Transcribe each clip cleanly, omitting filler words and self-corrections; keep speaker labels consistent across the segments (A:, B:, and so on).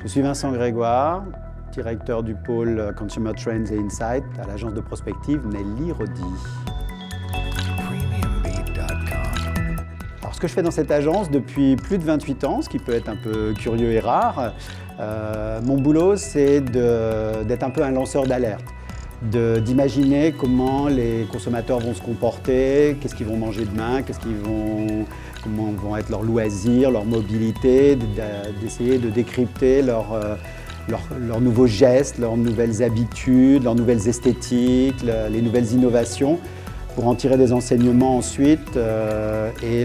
A: Je suis Vincent Grégoire, directeur du pôle Consumer Trends et Insights à l'agence de prospective Nelly Rodi. Alors, ce que je fais dans cette agence depuis plus de 28 ans, ce qui peut être un peu curieux et rare, mon boulot c'est d'être un peu un lanceur d'alerte, d'imaginer comment les consommateurs vont se comporter, qu'est-ce qu'ils vont manger demain, comment vont être leurs loisirs, leur mobilité, d'essayer de décrypter leurs nouveaux gestes, leurs nouvelles habitudes, leurs nouvelles esthétiques, les nouvelles innovations, pour en tirer des enseignements ensuite et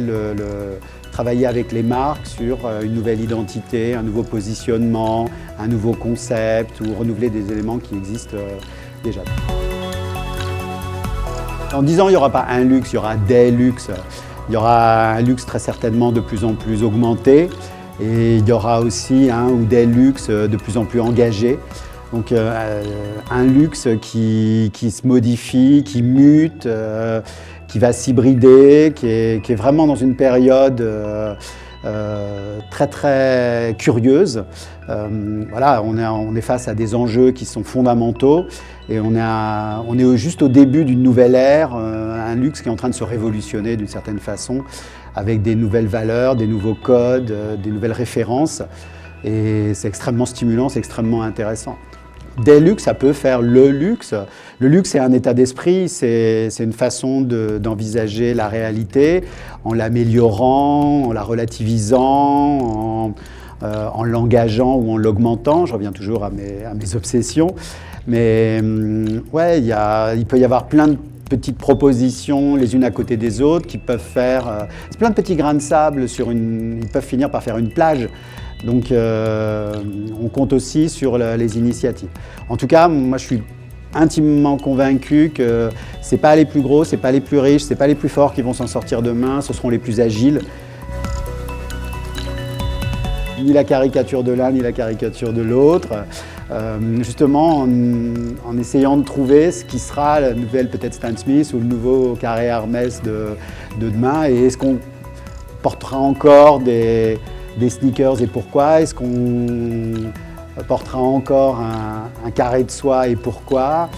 A: travailler avec les marques sur une nouvelle identité, un nouveau positionnement, un nouveau concept ou renouveler des éléments qui existent déjà. En 10 ans, il n'y aura pas un luxe, il y aura des luxes. Il y aura un luxe très certainement de plus en plus augmenté et il y aura aussi un ou des luxes de plus en plus engagés. Donc un luxe qui se modifie, qui mute, qui va s'hybrider, qui est vraiment dans une période très très curieuse. Voilà, on est face à des enjeux qui sont fondamentaux et on est juste au début d'une nouvelle ère, un luxe qui est en train de se révolutionner d'une certaine façon avec des nouvelles valeurs, des nouveaux codes, des nouvelles références et c'est extrêmement stimulant, c'est extrêmement intéressant. Des luxes, ça peut faire le luxe. Le luxe, c'est un état d'esprit, c'est une façon d'envisager la réalité en l'améliorant, en la relativisant, en l'engageant ou en l'augmentant. Je reviens toujours à mes obsessions. Mais ouais, il peut y avoir plein de petites propositions les unes à côté des autres qui peuvent faire... c'est plein de petits grains de sable ils peuvent finir par faire une plage. Donc on compte aussi sur les initiatives. En tout cas, moi je suis intimement convaincu que ce n'est pas les plus gros, ce n'est pas les plus riches, ce n'est pas les plus forts qui vont s'en sortir demain, ce seront les plus agiles. Ni la caricature de l'un, ni la caricature de l'autre. Justement en essayant de trouver ce qui sera la nouvelle peut-être Stan Smith ou le nouveau carré Hermès de demain et est-ce qu'on portera encore des sneakers et pourquoi? Est-ce qu'on portera encore un carré de soie et pourquoi?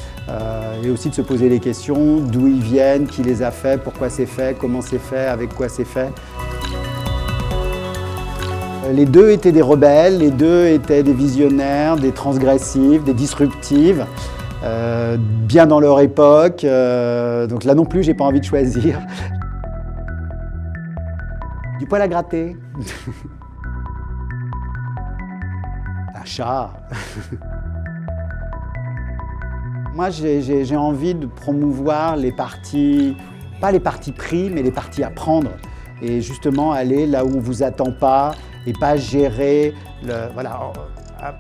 A: Et aussi de se poser les questions, d'où ils viennent, qui les a fait, pourquoi c'est fait, comment c'est fait, avec quoi c'est fait. Les deux étaient des rebelles, les deux étaient des visionnaires, des transgressifs, des disruptifs, bien dans leur époque. Donc là non plus, j'ai pas envie de choisir. Du poil à gratter. Un chat. Moi, j'ai envie de promouvoir les partis, pas les partis pris, mais les partis à prendre. Et justement, aller là où on ne vous attend pas et pas gérer, voilà,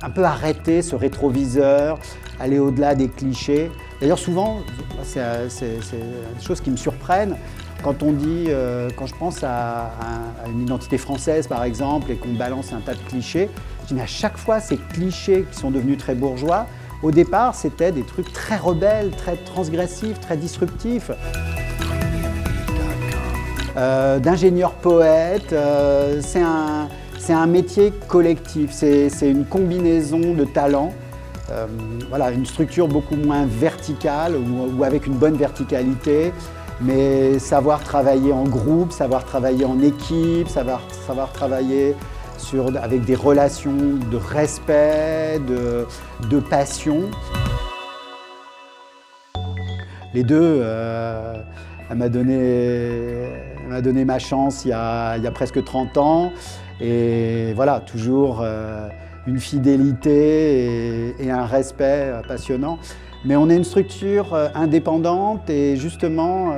A: un peu arrêter ce rétroviseur, aller au-delà des clichés. D'ailleurs, souvent, c'est des choses qui me surprennent. Quand on dit, quand je pense à une identité française par exemple et qu'on balance un tas de clichés, je dis mais à chaque fois ces clichés qui sont devenus très bourgeois, au départ c'était des trucs très rebelles, très transgressifs, très disruptifs. D'ingénieur poète, c'est un métier collectif, c'est une combinaison de talents. Voilà, une structure beaucoup moins verticale ou avec une bonne verticalité. Mais savoir travailler en groupe, savoir travailler en équipe, savoir travailler avec des relations de respect, de passion. Les deux, elle m'a donné ma chance il y a presque 30 ans. Et voilà, toujours une fidélité et un respect passionnant. Mais on est une structure indépendante et justement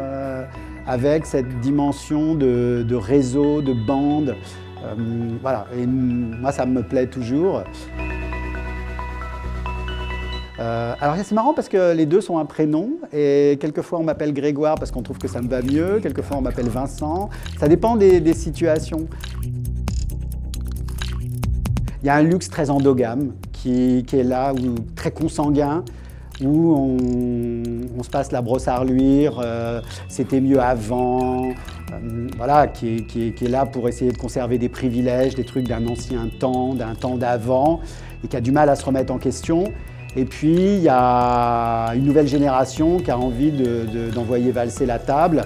A: avec cette dimension de réseau, de bande. Voilà, et moi ça me plaît toujours. Alors c'est marrant parce que les deux sont un prénom et quelquefois on m'appelle Grégoire parce qu'on trouve que ça me va mieux, quelquefois on m'appelle Vincent. Ça dépend des situations. Il y a un luxe très endogame qui est là, très consanguin. Où on se passe la brosse à reluire, c'était mieux avant, voilà, qui est là pour essayer de conserver des privilèges, des trucs d'un ancien temps, d'un temps d'avant, et qui a du mal à se remettre en question. Et puis, il y a une nouvelle génération qui a envie d'envoyer valser la table,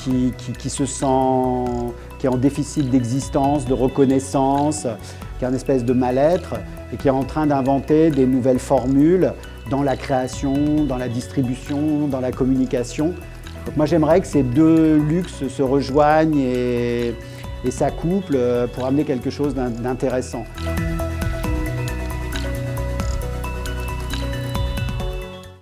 A: qui se sent, qui est en déficit d'existence, de reconnaissance, qui a une espèce de mal-être et qui est en train d'inventer des nouvelles formules dans la création, dans la distribution, dans la communication. Donc moi, j'aimerais que ces deux luxes se rejoignent et s'accouplent pour amener quelque chose d'intéressant.